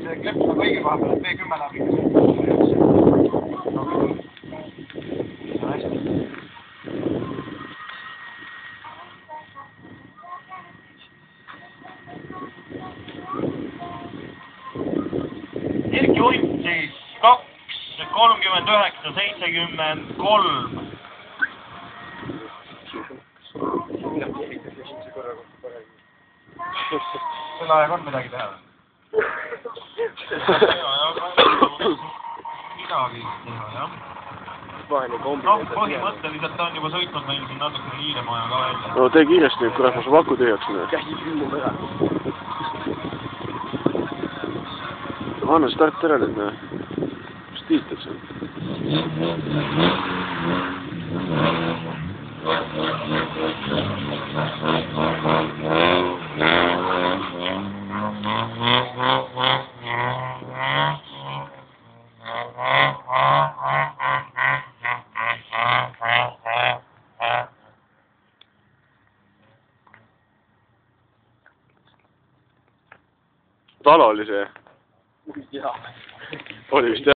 see klepp saab õige koha peal, et V10 läheb ikka hästi. Erki Ott siis 2:39:73. Selle ajaga on midagi teha. Midagi teha, jah. No, põhimõtteliselt on juba sõitnud meil siin natukene kiirema aja ka välja. No tee kiiresti, kurat, ma su vaku tühjaks nüüd. Käsi külmub ära. Anna start ära nüüd, noh. Mis tiitad seal? Talo oli see? Jaa. Oli vist jah.